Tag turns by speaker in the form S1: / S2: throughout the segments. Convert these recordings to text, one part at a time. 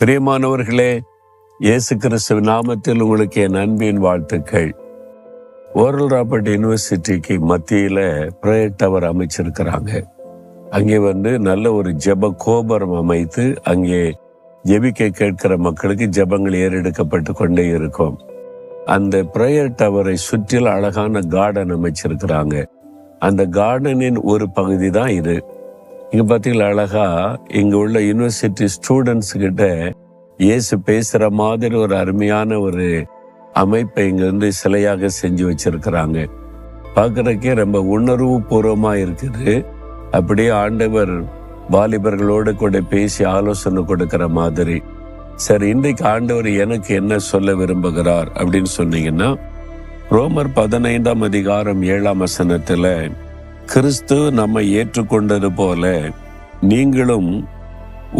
S1: பிரியமானவர்களே, இயேசு கிறிஸ்துவ நாமத்தில் உங்களுக்கு என் அன்பின் வாழ்த்துக்கள். ஓரல் ராபர்ட் யூனிவர்சிட்டிக்கு மத்தியில பிரேயர் டவர் அமைச்சிருக்கிறாங்க. அங்கே நல்ல ஒரு ஜெப கோபுரம் அமைத்து அங்கே ஜெபிக்க கேட்கிற மக்களுக்கு ஜெபங்கள் ஏறெடுக்கப்பட்டு கொண்டே இருக்கும். அந்த பிரேயர் டவரை சுற்றில அழகான கார்டன் அமைச்சிருக்கிறாங்க. அந்த கார்டனின் ஒரு பகுதி தான் இது. இங்க பார்த்தீங்களா, அழகா இங்க உள்ள யூனிவர்சிட்டி ஸ்டூடெண்ட்ஸ் கிட்ட இயேசு பேசுற மாதிரி ஒரு அருமையான ஒரு அமைப்பை இங்க சிலையாக செஞ்சு வச்சிருக்கிறாங்க. பார்க்கறதுக்கே ரொம்ப உணர்வு பூர்வமா இருக்குது. அப்படியே ஆண்டவர் வாலிபர்களோடு கூட பேசி ஆலோசனை கொடுக்கிற மாதிரி. சரி, இன்றைக்கு ஆண்டவர் எனக்கு என்ன சொல்ல விரும்புகிறார் அப்படின்னு சொன்னீங்கன்னா, ரோமர் 15ஆம் அதிகாரம் 7ஆம் வசனத்துல, கிறிஸ்து நம்மை ஏற்றுக்கொண்டது போல நீங்களும்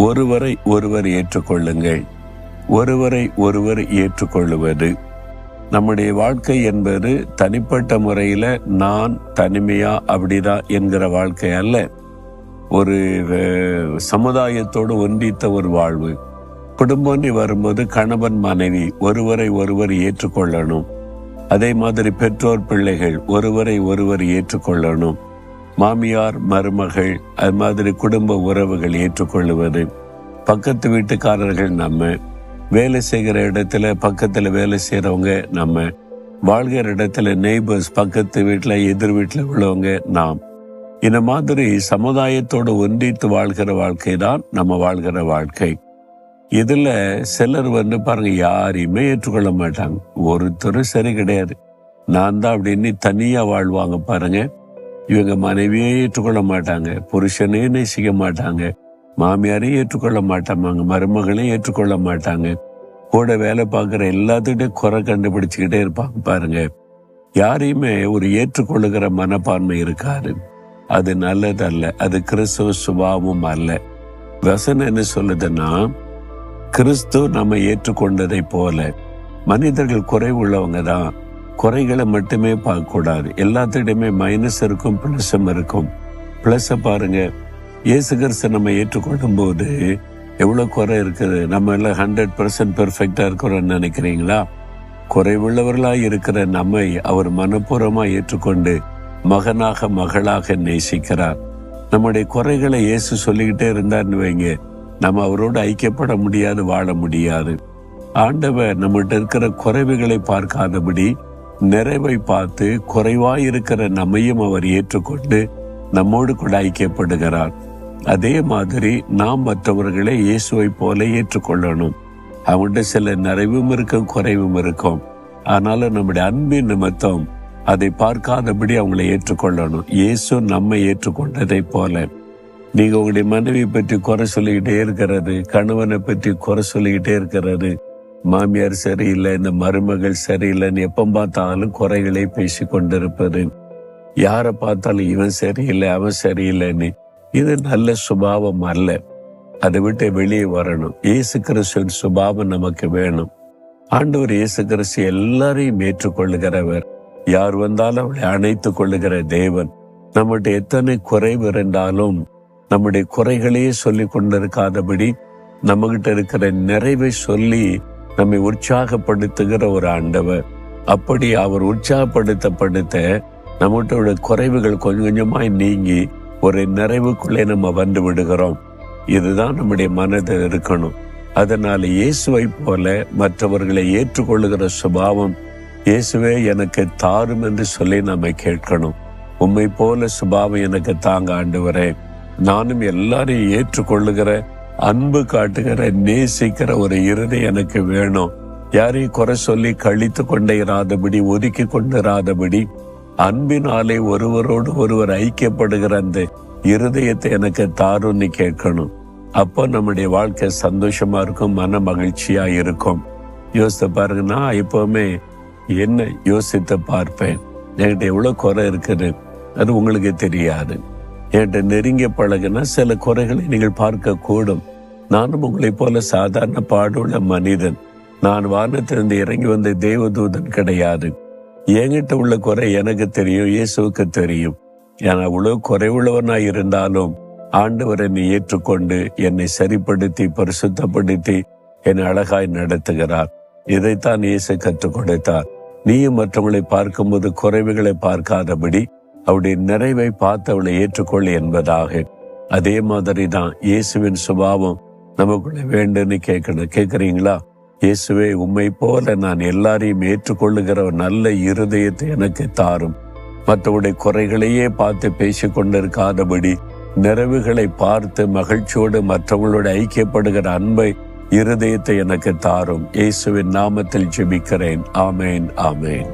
S1: ஒருவரை ஒருவர் ஏற்றுக்கொள்ளுங்கள். ஒருவரை ஒருவர் ஏற்றுக்கொள்ளுவது நம்முடைய வாழ்க்கை என்பது தனிப்பட்ட முறையில நான் தனிமையா அப்படிதான் என்கிற வாழ்க்கை அல்ல. ஒரு சமுதாயத்தோடு ஒன்றித்த ஒரு வாழ்வு. குடும்பம் வரும்போது கணவன் மனைவி ஒருவரை ஒருவர் ஏற்றுக்கொள்ளணும். அதே மாதிரி பெற்றோர் பிள்ளைகள் ஒருவரை ஒருவர் ஏற்றுக்கொள்ளணும். மாமியார் மருமகள், அது மாதிரி குடும்ப உறவுகள் ஏற்றுக்கொள்ளுவது. பக்கத்து வீட்டுக்காரர்கள், நம்ம வேலை செய்கிற இடத்துல பக்கத்துல வேலை செய்யறவங்க, நம்ம வாழ்கிற இடத்துல நெய்பர்ஸ், பக்கத்து வீட்டுல எதிர் வீட்டுல உள்ளவங்க நாம். இந்த மாதிரி சமுதாயத்தோடு ஒன்றித்து வாழ்கிற வாழ்க்கை தான் நம்ம வாழ்கிற வாழ்க்கை. இதுல சிலர் பாருங்க, யாரையுமே ஏற்றுக்கொள்ள மாட்டாங்க. ஒருத்தரும் சரி கிடையாது, நான் தான் அப்படின்னு தனியா வாழ்வாங்க. பாருங்க, இவங்க மனைவியே ஏற்றுக்கொள்ள மாட்டாங்க, புருஷனே நேசிக்க மாட்டாங்க, மாமியாரையும் ஏற்றுக்கொள்ள மாட்டாங்க, மருமகளையும் ஏற்றுக்கொள்ள மாட்டாங்க, கூட வேலை பார்க்குற எல்லாத்துக்கிட்டே குறை கண்டுபிடிச்சுக்கிட்டே இருப்பாங்க. பாருங்க, யாரையுமே ஒரு ஏற்றுக்கொள்ளுகிற மனப்பான்மை இருக்காது. அது நல்லதல்ல, அது கிறிஸ்துவ சுபாவமும் அல்ல. வசனம் என்ன சொல்லுதுன்னா, கிறிஸ்து நம்ம ஏற்றுக்கொண்டதை போல. மனிதர்கள் குறைவுள்ளவங்க தான், குறைகளை மட்டுமே பார்க்க கூடாது. எல்லாத்திடையுமே மைனஸ் இருக்கும், பிளஸும் இருக்கும். பிளஸ பாருங்க, இயேசு கிறிஸ்து நம்ம ஏற்றுக்கொள்ளும் போது எவ்வளவு குறை இருக்குது. நம்ம எல்லாம் 100% பெர்ஃபெக்டா இருக்கிறோம்னு நினைக்கிறீங்களா? குறைவுள்ளவர்களா இருக்கிற நம்மை அவர் மனப்பூர்வமா ஏற்றுக்கொண்டு மகனாக மகளாக நேசிக்கிறார். நம்முடைய குறைகளை இயேசு சொல்லிக்கிட்டே இருந்தார்னு வைங்க, நம்ம அவரோடு ஐக்கியப்பட முடியாது, வாழ முடியாது. ஆண்டவர் நம்மகிட்ட இருக்கிற குறைவுகளை பார்க்காதபடி நிறைவை பார்த்து குறைவாயிருக்கிற நம்மையும் அவர் ஏற்றுக்கொண்டு நம்மோடு கூட ஐக்கியப்படுகிறார். அதே மாதிரி நாம் மற்றவர்களை இயேசுவை போல ஏற்றுக்கொள்ளணும். அவங்கள்ட்ட சில நிறைவும் இருக்கும், குறைவும் இருக்கும். ஆனாலும் நம்முடைய அன்பின் நிமித்தம் அதை பார்க்காதபடி அவங்களை ஏற்றுக்கொள்ளணும். இயேசு நம்மை ஏற்றுக்கொண்டதை போல. நீங்க உங்களுடைய மனைவி பற்றி குறை சொல்லிக்கிட்டே இருக்கிறது, கணவனை பற்றி குறை சொல்லிக்கிட்டே இருக்கிறது, மாமியார் சரியில்லை, இந்த மருமகள் சரியில்லைன்னு எப்ப பார்த்தாலும் குறைகளை பேசி கொண்டிருப்பது, யாரை பார்த்தாலும் இவன் சரியில்லை அவன் சரியில்லைன்னு, இது நல்ல சுபாவம் அல்ல. அதை விட்டு வெளியே வரணும். இயேசு கிறிஸ்துவின் சுபாவம் நமக்கு வேணும். ஆண்டவர் இயேசு கிறிஸ்து எல்லாரையும் ஏற்றுக்கொள்ளுகிறவர். யார் வந்தாலும் அவளை அணைத்துக் கொள்ளுகிற தேவன். நம்மகிட்ட எத்தனை குறைவு இருந்தாலும் நம்முடைய குறைகளையே சொல்லி கொண்டிருக்காதபடி நம்மகிட்ட இருக்கிற நிறைவை சொல்லி நம்மை உற்சாகப்படுத்துகிற ஒரு ஆண்டவர். அப்படி அவர் உற்சாகப்படுத்த நம்மகிட்ட குறைவுகள் கொஞ்சம் கொஞ்சமாய் நீங்கி ஒரு நிறைவுக்குள்ளே நம்ம வந்து விடுகிறோம். இதுதான் நம்முடைய மனதில் இருக்கணும். அதனால இயேசுவை போல மற்றவர்களை ஏற்றுக்கொள்ளுகிற சுபாவம், இயேசுவே எனக்கு தாரும் என்று சொல்லி நம்ம கேட்கணும். உம்மை போல சுபாவம் எனக்கு தாங்க ஆண்டவரே. நானும் எல்லாரையும் ஏற்றுக்கொள்ளுகிற, அன்பு காட்டுகிற, நேசிக்கிற ஒரு இருதயம் எனக்கு வேணும். யாரையும் குறை சொல்லி கழித்து கொண்டே இராதபடி, ஒதுக்கி கொண்டு இராதபடி, அன்பினாலே ஒருவரோடு ஒருவர் ஐக்கியப்படுகிற அந்த இருதயத்தை எனக்கு தாருன்னு கேட்கணும். அப்போ நம்முடைய வாழ்க்கை சந்தோஷமா இருக்கும், மன மகிழ்ச்சியா இருக்கும். யோசித்து பாருங்க, நான் எப்பவுமே என்ன யோசித்து பார்ப்பேன், என்கிட்ட எவ்வளவு குறை இருக்குது அது உங்களுக்கு தெரியாது. என்கிட்ட நெருங்கிய பழகுனா சில குறைகளை நீங்கள் பார்க்க கூடும். நானும் உங்களை போல சாதாரண பாடுள்ள மனிதன். நான் வானத்திலிருந்து இறங்கி வந்த தேவதூதன் கிடையாது. என்கிட்ட உள்ள குறை எனக்கு தெரியும், இயேசுவுக்கு தெரியும். நான் அவ்வளவு குறைவுள்ளவனாய் இருந்தாலும் ஆண்டவர் என்னை ஏற்றுக்கொண்டு என்னை சரிப்படுத்தி பரிசுத்தப்படுத்தி என்னை அழகாய் நடத்துகிறார். இதைத்தான் இயேசு கற்றுக் கொடுத்தார். நீயும் மற்றவர்களை பார்க்கும்போது குறைவுகளை பார்க்காதபடி அவருடைய நிறைவை பார்த்து அவளை ஏற்றுக்கொள் என்பதாக. அதே மாதிரி தான் இயேசுவின் சுபாவம் நமக்குள்ள வேண்டுன்னு கேட்கறீங்களா? இயேசுவே, உம்மை போல நான் எல்லாரையும் ஏற்றுக்கொள்ளுகிற ஒரு நல்ல இருதயத்தை எனக்கு தாரும். மற்றவருடைய குறைகளையே பார்த்து பேசிக் கொண்டிருக்காதபடி நிறைவுகளை பார்த்து மகிழ்ச்சியோடு மற்றவங்களோட ஐக்கியப்படுகிற அன்பை இருதயத்தை எனக்கு தாரும். இயேசுவின் நாமத்தில் ஜெபிக்கிறேன். ஆமேன், ஆமேன்.